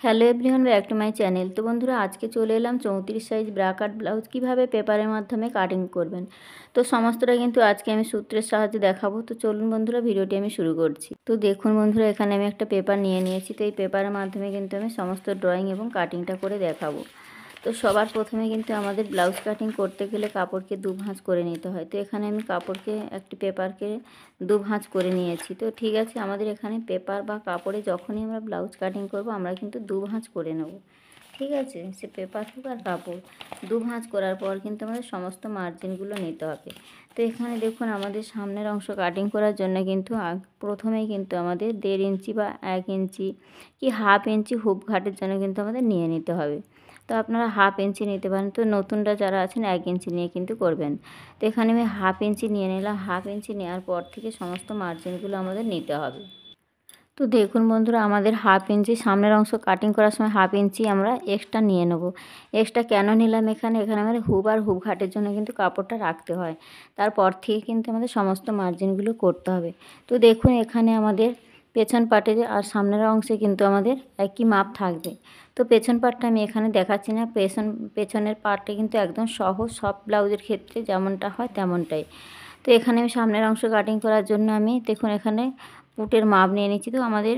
Hello everyone, back to my channel. তো বন্ধুরা, আজকে চলে এলাম 34 সাইজ ব্রা কাট ব্লাউজ কীভাবে পেপারের মাধ্যমে কাটিং করবেন। তো সমস্তটা কিন্তু আজকে আমি সূত্রের সাহায্যে দেখাবো। তো চলুন বন্ধুরা, ভিডিওটি আমি শুরু করছি। তো দেখুন বন্ধুরা, এখানে আমি একটা পেপার নিয়ে নিয়েছি। তো এই পেপারের মাধ্যমে কিন্তু আমি সমস্ত ড্রয়িং এবং কাটিংটা করে দেখাবো। তো সবার প্রথমে কিন্তু আমাদের ব্লাউজ কাটিং করতে গেলে কাপড়কে দু ভাঁজ করে নিতে হয়। তো এখানে আমি কাপড়কে একটি পেপারকে দু ভাঁজ করে নিয়েছি। তো ঠিক আছে, আমাদের এখানে পেপার বা কাপড়ে যখনই আমরা ব্লাউজ কাটিং করব আমরা কিন্তু দু ভাঁজ করে নেব। ঠিক আছে, সে পেপার হোক আর কাপড়, দু ভাঁজ করার পর কিন্তু আমাদের সমস্ত মার্জিনগুলো নিতে হবে। তো এখানে দেখুন, আমাদের সামনের অংশ কাটিং করার জন্য কিন্তু প্রথমেই কিন্তু আমাদের 1.5 ইঞ্চি বা 1 ইঞ্চি কি হাফ ইঞ্চি হুপ ঘাটের জন্য কিন্তু আমাদের নিয়ে নিতে হবে। তো আপনারা হাফ ইঞ্চি নিতে পারেন। তো নতুনরা যারা আছেন 1 ইঞ্চি নিয়ে কিন্তু করবেন। তো এখানে আমি হাফ ইঞ্চি নিয়ে নিলাম। হাফ ইঞ্চি নেওয়ার পর থেকে সমস্ত মার্জিনগুলো আমাদের নিতে হবে। তো দেখুন বন্ধুরা, আমাদের হাফ ইঞ্চি সামনের অংশ কাটিং করার সময় হাফ ইঞ্চি আমরা এক্সট্রা নিয়ে নেব। এক্সট্রা কেন নিলাম, এখানে আমাদের হুপ আর হুপ ঘাটের জন্য কিন্তু কাপড়টা রাখতে হয়। তারপর থেকে কিন্তু আমাদের সমস্ত মার্জিনগুলো করতে হবে। তো দেখুন, এখানে আমাদের পেছন পাটের আর সামনের অংশে কিন্তু আমাদের একই মাপ থাকবে। তো পেছন পাটটা আমি এখানে দেখাচ্ছি না। পেছনের পাটটা কিন্তু একদম সহজ, সব ব্লাউজের ক্ষেত্রে যেমনটা হয় তেমনটাই। তো এখানে আমি সামনের অংশ কাটিং করার জন্য আমি দেখুন এখানে পুটের মাপ নিয়ে নিচ্ছি। তো আমাদের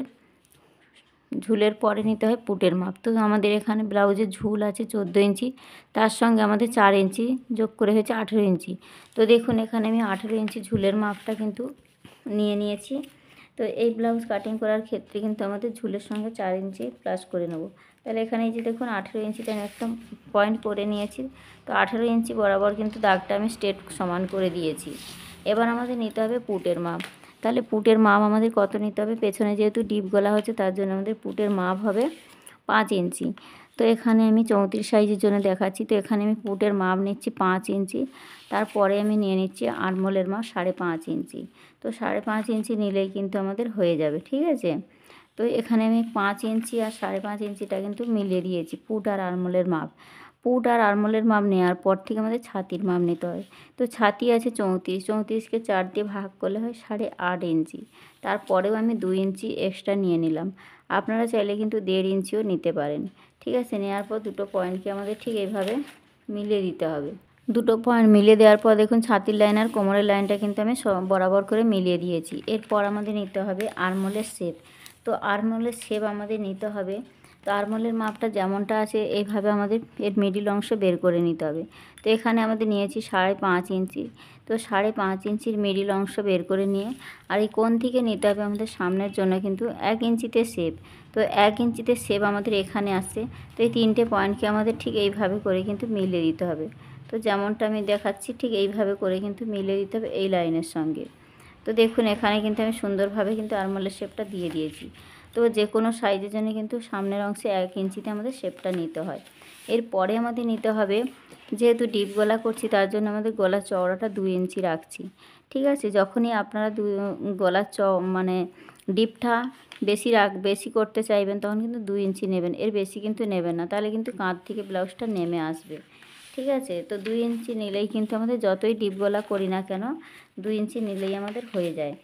ঝুলের পরে নিতে হয় পুটের মাপ। তো আমাদের এখানে ব্লাউজের ঝুল আছে 14 ইঞ্চি, তার সঙ্গে আমাদের 4 ইঞ্চি যোগ করে হয়েছে 18 ইঞ্চি। তো দেখুন, এখানে আমি 18 ইঞ্চি ঝুলের মাপটা কিন্তু নিয়ে নিয়েছি। তো এই ব্লাউজ কাটিং করার ক্ষেত্রে কিন্তু আমাদের ঝুলের সঙ্গে 4 ইঞ্চি প্লাস করে নেব। তাহলে এখানে এই যে দেখুন 18 ইঞ্চিতে আমি একটা পয়েন্ট করে নিয়েছি। তো 18 ইঞ্চি বরাবর কিন্তু দাগটা আমি স্ট্রেট সমান করে দিয়েছি। এবার আমাদের নিতে হবে পুটের মাপ। তাহলে পুটের মাপ আমাদের কত নিতে হবে, পেছনে যেহেতু ডিপ গলা হচ্ছে তার জন্য আমাদের পুটের মাপ হবে 5 ইঞ্চি। তো এখানে আমি 34 সাইজের জন্য দেখাচ্ছি। তো এখানে আমি পুটের মাপ নিচ্ছি 5 ইঞ্চি। তারপরে আমি নিয়ে নিচ্ছি আরমোলের মাপ 5.5 ইঞ্চি। তো 5.5 ইঞ্চি নিলেই কিন্তু আমাদের হয়ে যাবে। ঠিক আছে, তো এখানে আমি 5 ইঞ্চি আর 5.5 ইঞ্চিটা কিন্তু মিলিয়ে দিয়েছি পুট আর আরমোলের মাপ। পুট আর আরমোলের মাপ নেওয়ার পর থেকে আমাদের ছাতির মাপ নিতে হয়। তো ছাতি আছে 34, 34কে 4 দিয়ে ভাগ করলে হয় 8.5 ইঞ্চি। তারপরেও আমি 2 ইঞ্চি এক্সট্রা নিয়ে নিলাম। আপনারা চাইলে কিন্তু 1.5 ইঞ্চিও নিতে পারেন। ঠিক আছে, নেওয়ার পর দুটো পয়েন্টকে আমাদের ঠিক এইভাবে মিলিয়ে দিতে হবে। দুটো পয়েন্ট মিলিয়ে দেওয়ার পর দেখুন ছাতির লাইন আর কোমরের লাইনটা কিন্তু আমি বরাবর করে মিলিয়ে দিয়েছি। এরপর আমাদের নিতে হবে আরমোলের শেপ। তো আরমোলের শেপ আমাদের নিতে হবে। তো আরমোলের মাপটা যেমনটা আছে এইভাবে আমাদের এর মিডিল অংশ বের করে নিতে হবে। তো এখানে আমাদের নিয়েছি 5.5 ইঞ্চি। তো 5.5 ইঞ্চির মিডিল অংশ বের করে নিয়ে আর এই কোণ থেকে নিতে হবে আমাদের সামনের জন্য কিন্তু 1 ইঞ্চিতে শেপ। তো 1 ইঞ্চিতে শেপ আমাদের এখানে আসছে। তো এই তিনটে পয়েন্টকে আমাদের ঠিক এইভাবে করে কিন্তু মিলিয়ে দিতে হবে। তো যেমনটা আমি দেখাচ্ছি ঠিক এইভাবে করে কিন্তু মিলিয়ে দিতে হবে এই লাইনের সঙ্গে। তো দেখুন, এখানে কিন্তু আমি সুন্দরভাবে কিন্তু আরমোলের শেপটা দিয়ে দিয়েছি। তো যে কোনো সাইজের জন্য কিন্তু সামনের অংশে 1 ইঞ্চিতে আমাদের শেপটা নিতে হয়। এরপরে আমাদের নিতে হবে, যেহেতু ডিপ গলা করছি তার জন্য আমাদের গলার চওড়াটা 2 ইঞ্চি রাখছি। ঠিক আছে, যখনই আপনারা গলার মানে ডিপটা বেশি করতে চাইবেন তখন কিন্তু 2 ইঞ্চি নেবেন, এর বেশি কিন্তু নেবেন না, তাহলে কিন্তু কাঁধ থেকে ব্লাউজটা নেমে আসবে। ঠিক আছে, তো 2 ইঞ্চি নিলেই কিন্তু আমাদের যতই ডিপ গলা করি না কেন 2 ইঞ্চি নিলেই আমাদের হয়ে যায়।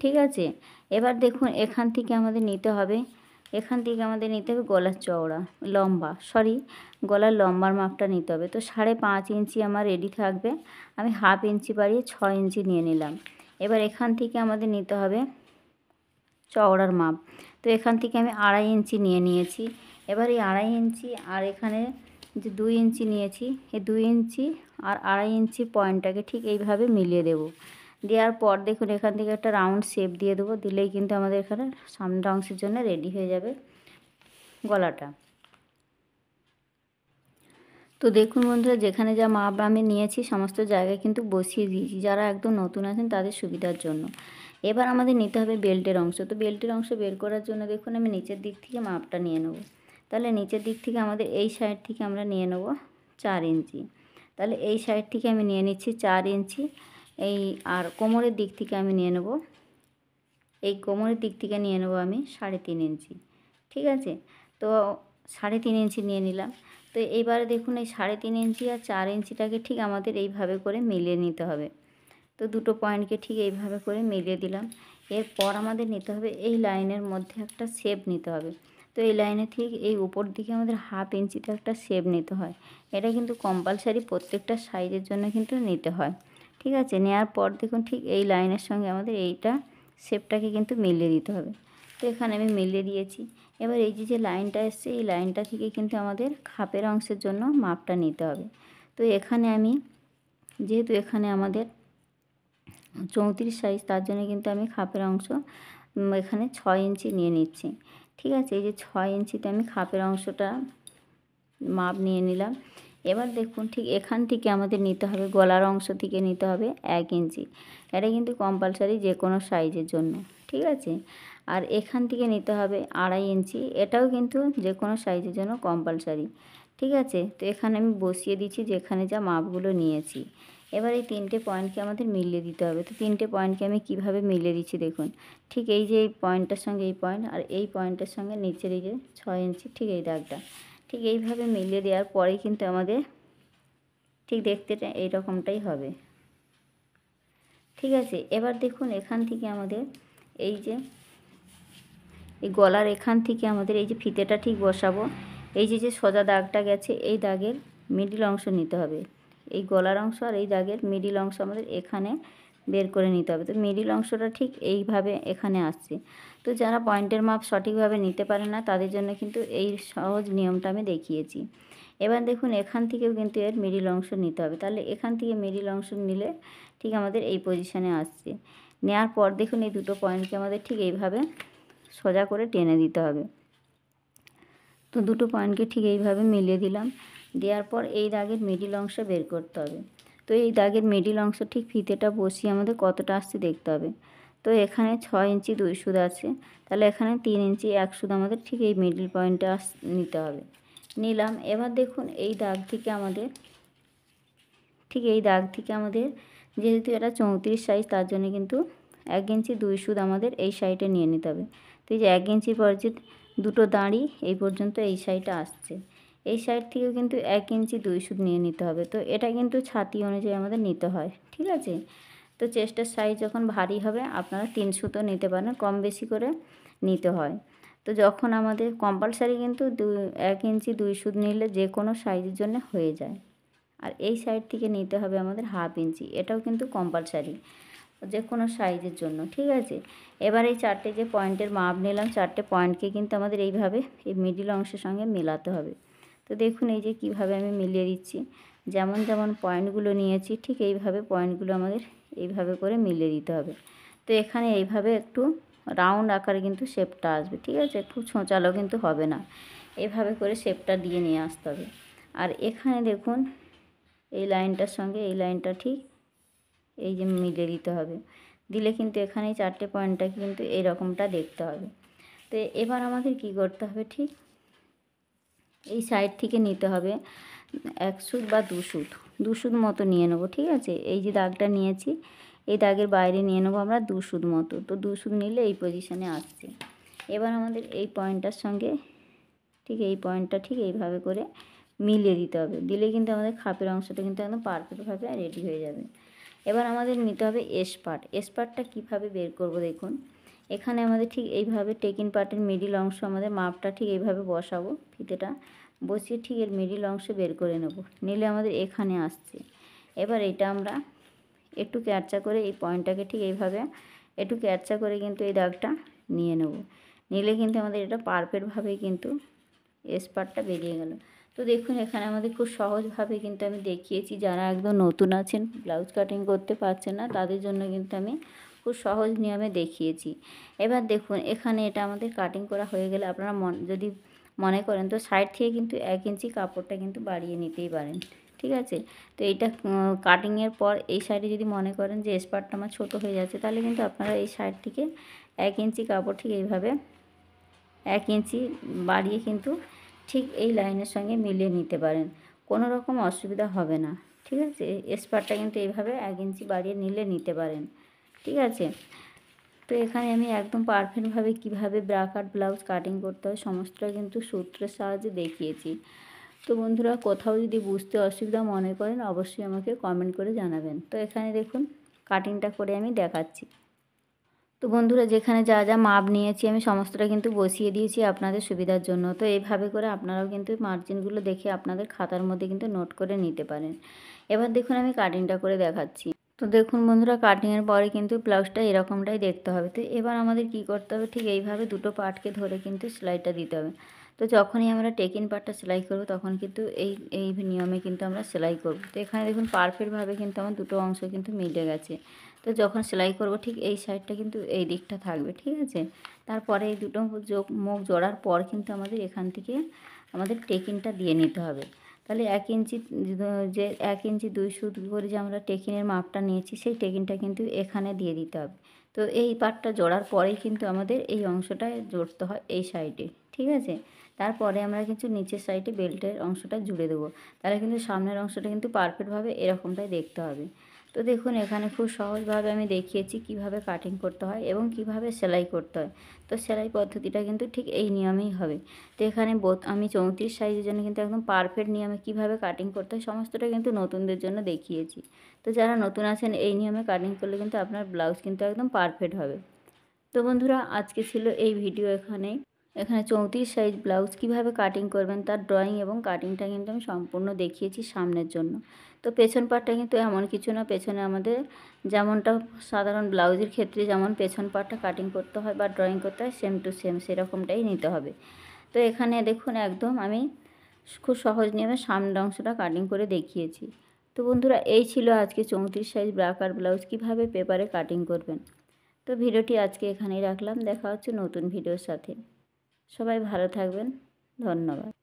ঠিক আছে, এবার দেখুন এখান থেকে আমাদের নিতে হবে গলার চওড়া গলার লম্বার মাপটা নিতে হবে। তো 5.5 ইঞ্চি আমার রেডি থাকবে। আমি হাফ ইঞ্চি বাড়িয়ে 6 ইঞ্চি নিয়ে নিলাম। এবার এখান থেকে আমাদের নিতে হবে চওড়ার মাপ। তো এখান থেকে আমি 2.5 ইঞ্চি নিয়ে নিয়েছি। এবার এই 2.5 ইঞ্চি আর এখানে যে 2 ইঞ্চি নিয়েছি, এই 2 ইঞ্চি আর 2.5 ইঞ্চি পয়েন্টটাকে ঠিক এইভাবে মিলিয়ে দেব। দেওয়ার পর দেখুন এখান থেকে একটা রাউন্ড শেপ দিয়ে দেবো। দিলেই কিন্তু আমাদের এখানে সামনের অংশের জন্য রেডি হয়ে যাবে গলাটা। তো দেখুন বন্ধুরা, যেখানে যা মাপ আমি নিয়েছি সমস্ত জায়গায় কিন্তু বসিয়ে দিয়েছি, যারা একদম নতুন আছেন তাদের সুবিধার জন্য। এবার আমাদের নিতে হবে বেল্টের অংশ। তো বেল্টের অংশ বের করার জন্য দেখুন আমি নিচের দিক থেকে মাপটা নিয়ে নেব। তাহলে নিচের দিক থেকে আমাদের এই সাইড থেকে আমরা নিয়ে নেব 4 ইঞ্চি। তাহলে এই সাইড থেকে আমি নিয়ে নিচ্ছি 4 ইঞ্চি। আর কোমরের দিক থেকে আমি নিয়ে নেব, আমি 3.5 ইঞ্চি। ঠিক আছে, তো 3.5 ইঞ্চি নিয়ে নিলাম। তো এবারে দেখুন এই 3.5 ইঞ্চি আর 4 ইঞ্চিটাকে ঠিক আমাদের এইভাবে করে মিলিয়ে নিতে হবে। তো দুটো পয়েন্টকে ঠিক এইভাবে করে মিলিয়ে দিলাম। এরপর আমাদের নিতে হবে এই লাইনের মধ্যে একটা শেপ নিতে হবে। তো এই লাইনে ঠিক এই উপর দিকে আমাদের 1/2 ইঞ্চিতে একটা শেপ নিতে হয়। এটা কিন্তু কম্পালসারি প্রত্যেকটা সাইজের জন্য কিন্তু নিতে হয়। ঠিক আছে, নেওয়ার পর দেখুন ঠিক এই লাইনের সঙ্গে আমাদের এইটা শেপটাকে কিন্তু মিলিয়ে দিতে হবে। তো এখানে আমি মিলিয়ে দিয়েছি। এবার এই যে লাইনটা এসছে এই লাইনটা থেকে কিন্তু আমাদের খাপের অংশের জন্য মাপটা নিতে হবে। তো এখানে আমি যেহেতু এখানে আমাদের 34 সাইজ, তার জন্য কিন্তু আমি খাপের অংশ এখানে 6 ইঞ্চি নিয়ে নিচ্ছি। ঠিক আছে, এই যে 6 ইঞ্চিতে আমি খাপের অংশটা মাপ নিয়ে নিলাম। এবার দেখুন ঠিক এখান থেকে আমাদের নিতে হবে, গলার অংশ থেকে নিতে হবে 1 ইঞ্চি। এটা কিন্তু কম্পালসারি যে কোনো সাইজের জন্য। ঠিক আছে, আর এখান থেকে নিতে হবে 2.5 ইঞ্চি, এটাও কিন্তু যে কোনো সাইজের জন্য কম্পালসারি। ঠিক আছে, তো এখানে আমি বসিয়ে দিচ্ছি যেখানে যা মাপগুলো নিয়েছি। এবার এই 3টে পয়েন্টকে আমাদের মিলিয়ে দিতে হবে। তো 3টে পয়েন্টকে আমি কিভাবে মিলিয়ে দিচ্ছি দেখুন। ঠিক এই যে এই পয়েন্টটার সঙ্গে এই পয়েন্ট, আর এই পয়েন্টের সঙ্গে নিচের এই যে 6 ইঞ্চি ঠিক এই দাগটা, ঠিক এইভাবে মিলিয়ে দেওয়ার পরেই কিন্তু আমাদের ঠিক দেখতে এই রকমটাই হবে। ঠিক আছে, এবার দেখুন এখান থেকে আমাদের এই যে এই গলার এখান থেকে আমাদের এই যে ফিতেটা ঠিক বসাবো। এই যে সোজা দাগটা গেছে এই দাগের মিডিল অংশ নিতে হবে। এই গলার অংশ আর এই দাগের মিডিল অংশ আমাদের এখানে বের করে নিতে হবে। তো মিডিল অংশটা ঠিক এইভাবে এখানে আসছে। তো যারা পয়েন্টের মাপ সঠিকভাবে নিতে পারে না তাদের জন্য কিন্তু এই সহজ নিয়মটা আমি দেখিয়েছি। এবার দেখুন এখান থেকেও কিন্তু এর মিডিল অংশ নিতে হবে। তাহলে এখান থেকে মিডিল অংশ নিলে ঠিক আমাদের এই পজিশানে আসছে। নেওয়ার পর দেখুন এই দুটো পয়েন্টকে আমাদের ঠিক এইভাবে সোজা করে টেনে দিতে হবে। তো দুটো পয়েন্টকে ঠিক এইভাবে মিলিয়ে দিলাম। দেওয়ার পর এই দাগের মিডিল অংশ বের করতে হবে। তো এই দাগের মিডিল অংশ ঠিক ফিতেটা বসিয়ে আমাদের কতটা আসছে দেখতে হবে। তো এখানে 6 ইঞ্চি 2 সুদ আছে, তাহলে এখানে 3 ইঞ্চি 1 সুদ আমাদের ঠিক এই মিডিল পয়েন্টে নিতে হবে। নিলাম। এবার দেখুন এই দাগ থেকে আমাদের ঠিক এই দাগ থেকে আমাদের যেহেতু এটা 34 সাইজ, তার জন্য কিন্তু 1 ইঞ্চি 2 সুদ আমাদের এই সাইডে নিয়ে নিতে হবে। তো এই যে 1 ইঞ্চির পর যে দুটো দাঁড়ি এই পর্যন্ত এই সাইডটা আসছে, এই সাইড থেকেও কিন্তু 1 ইঞ্চি 2 সুদ নিয়ে নিতে হবে। তো এটা কিন্তু ছাতি অনুযায়ী আমাদের নিতে হয়। ঠিক আছে, তো চেস্টের সাইজ যখন ভারী হবে আপনারা 3 সুতও নিতে পারেন, কম বেশি করে নিতে হয়। তো যখন আমাদের কম্পালসারি কিন্তু 1 ইঞ্চি 2 সুদ নিলে যে কোনো সাইজের জন্য হয়ে যায়। আর এই সাইড থেকে নিতে হবে আমাদের 1/2 ইঞ্চি, এটাও কিন্তু কম্পালসারি যে কোনো সাইজের জন্য। ঠিক আছে, এবার এই 4টে যে পয়েন্টের মাপ নিলাম 4টে পয়েন্টকে কিন্তু আমাদের এইভাবে এই মিডিল অংশের সঙ্গে মেলাতে হবে। তো দেখুন এই যে কীভাবে আমি মিলিয়ে দিচ্ছি, যেমন যেমন পয়েন্টগুলো নিয়েছি ঠিক এইভাবে পয়েন্টগুলো আমাদের এইভাবে করে মিলিয়ে দিতে হবে। তো এখানে এইভাবে একটু রাউন্ড আকারে কিন্তু শেপটা আসবে। ঠিক আছে, খুব ছোঁচালো কিন্তু হবে না, এইভাবে করে শেপটা দিয়ে নিয়ে আসতে হবে। আর এখানে দেখুন এই লাইনটার সঙ্গে এই লাইনটা ঠিক এই যে মিলিয়ে দিতে হবে, দিলে কিন্তু এখানে 4টে পয়েন্টটা কিন্তু এইরকমটা দেখতে হবে। তো এবার আমাদের কি করতে হবে, ঠিক এই সাইড থেকে নিতে হবে 1 সুদ বা 2 সুদ, 2 সুদ মতো নিয়ে নেবো। ঠিক আছে, এই যে দাগটা নিয়েছি এই দাগের বাইরে নিয়ে নেবো আমরা 2 সুদ মতো। তো 2 সুদ নিলে এই পজিশানে আসছে। এবার আমাদের এই পয়েন্টটার সঙ্গে ঠিক এই পয়েন্টটা ঠিক এইভাবে করে মিলিয়ে দিতে হবে, দিলে কিন্তু আমাদের খাপের অংশটা কিন্তু একদম পারফেক্টভাবে রেডি হয়ে যাবে। এবার আমাদের নিতে হবে এস পার্ট। এস পার্টটা কীভাবে বের করব দেখুন। এখানে আমাদের ঠিক এইভাবে টেকিং পার্টের মিডিল অংশ আমাদের মাপটা ঠিক এইভাবে বসাবো, ফিতেটা বসিয়ে ঠিক এর মিডিল অংশ বের করে নেব, নিলে আমাদের এখানে আসছে। এবার এটা আমরা একটু ক্যারচা করে এই পয়েন্টটাকে ঠিক এইভাবে একটু ক্যারচা করে কিন্তু এই দাগটা নিয়ে নেব, নিলে কিন্তু আমাদের এটা পারফেক্টভাবেই কিন্তু এস পার্টটা বেরিয়ে গেল। তো দেখুন এখানে আমাদের খুব সহজভাবে কিন্তু আমি দেখিয়েছি, যারা একদম নতুন আছেন ব্লাউজ কাটিং করতে পারছেন না তাদের জন্য কিন্তু আমি খুব সহজ নিয়মে দেখিয়েছি। এবার দেখুন এখানে এটা আমাদের কাটিং করা হয়ে গেলে আপনারা যদি মনে করেন তো সাইড থেকে কিন্তু 1 ইঞ্চি কাপড়টা কিন্তু বাড়িয়ে নিতেই পারেন। ঠিক আছে, তো এইটা কাটিংয়ের পর এই সাইডে যদি মনে করেন যে স্পার্টটা আমার ছোটো হয়ে যাচ্ছে, তাহলে কিন্তু আপনারা এই সাইড থেকে 1 ইঞ্চি কাপড় ঠিক এইভাবে 1 ইঞ্চি বাড়িয়ে কিন্তু ঠিক এই লাইনের সঙ্গে মিলিয়ে নিতে পারেন, কোনো রকম অসুবিধা হবে না। ঠিক আছে, স্পার্টটা কিন্তু এইভাবে 1 ইঞ্চি বাড়িয়ে নিতে পারেন। ঠিক আছে, তো এখানে আমি একদম পারফেক্টভাবে কীভাবে ব্রা কাট ব্লাউজ কাটিং করতে হয় সমস্তটা কিন্তু সূত্রের সাহায্যে দেখিয়েছি। তো বন্ধুরা কোথাও যদি বুঝতে অসুবিধা মনে করেন অবশ্যই আমাকে কমেন্ট করে জানাবেন। তো এখানে দেখুন কাটিংটা করে আমি দেখাচ্ছি। তো বন্ধুরা যেখানে যা যা মাপ নিয়েছি আমি সমস্তটা কিন্তু বসিয়ে দিয়েছি আপনাদের সুবিধার জন্য। তো এইভাবে করে আপনারাও কিন্তু মার্জিনগুলো দেখে আপনাদের খাতার মধ্যে কিন্তু নোট করে নিতে পারেন। এবার দেখুন আমি কাটিংটা করে দেখাচ্ছি। তো দেখুন বন্ধুরা কাটিংয়ের পরে কিন্তু ব্লাউজটা এরকমটাই দেখতে হবে। তো এবার আমাদের কি করতে হবে, ঠিক এইভাবে দুটো পার্টকে ধরে কিন্তু সেলাইটা দিতে হবে। তো যখনই আমরা টেকিং পার্টটা সেলাই করব তখন কিন্তু এই নিয়মে কিন্তু আমরা সেলাই করব। তো এখানে দেখুন পারফেক্টভাবে কিন্তু আমার দুটো অংশ কিন্তু মিলে গেছে। তো যখন সেলাই করব ঠিক এই সাইডটা কিন্তু এই দিকটা থাকবে, ঠিক আছে। তারপরে এই দুটো মুখ জোড়ার পর কিন্তু আমাদের এখান থেকে আমাদের টেকিংটা দিয়ে নিতে হবে। তাহলে 1 ইঞ্চি যে 1 ইঞ্চি 2 সুত করে যে আমরা টেকিনের মাপটা নিয়েছি সেই টেকিনটা কিন্তু এখানে দিয়ে দিতে হবে। তো এই পার্টটা জোড়ার পরেই কিন্তু আমাদের এই অংশটা জড়তে হয় এই সাইডে, ঠিক আছে। তারপরে আমরা কিন্তু নিচের সাইডে বেল্টের অংশটা জুড়ে দেবো। তাহলে কিন্তু সামনের অংশটা কিন্তু পারফেক্টভাবে এরকমটাই দেখতে হবে। তো দেখুন এখানে খুব সহজভাবে আমি দেখিয়েছি কিভাবে কাটিং করতে হয় এবং কিভাবে সেলাই করতে হয়। তো সেলাই পদ্ধতিটা কিন্তু ঠিক এই নিয়মেই হবে। তো এখানে আমি 34 সাইজের জন্য কিন্তু একদম পারফেক্ট নিয়মে কিভাবে কাটিং করতে হয় সমস্তটা কিন্তু নতুনদের জন্য দেখিয়েছি। তো যারা নতুন আছেন এই নিয়মে কাটিং করলে কিন্তু আপনার ব্লাউজ কিন্তু একদম পারফেক্ট হবে। তো বন্ধুরা আজকে ছিল এই ভিডিও এখানেই। এখানে 34 সাইজ ব্লাউজ কিভাবে কাটিং করবেন তার ড্রয়িং এবং কাটিংটা কিন্তু আমি সম্পূর্ণ দেখিয়েছি সামনের জন্য। তো পেছন পার্টটা কিন্তু এমন কিছু না, পেছনে আমাদের যেমনটা সাধারণ ব্লাউজের ক্ষেত্রে যেমন পেছন পার্টটা কাটিং করতে হয় বা ড্রয়িং করতে হয় সেম টু সেম সেরকমটাই নিতে হবে। তো এখানে দেখুন একদম আমি খুব সহজ নিয়মে সামনের অংশটা কাটিং করে দেখিয়েছি। তো বন্ধুরা এই ছিল আজকে 34 সাইজ ব্রাকার ব্লাউজ কিভাবে পেপারে কাটিং করবেন। তো ভিডিওটি আজকে এখানেই রাখলাম, দেখা হচ্ছে নতুন ভিডিওর সাথে। সবাই ভালো থাকবেন, ধন্যবাদ।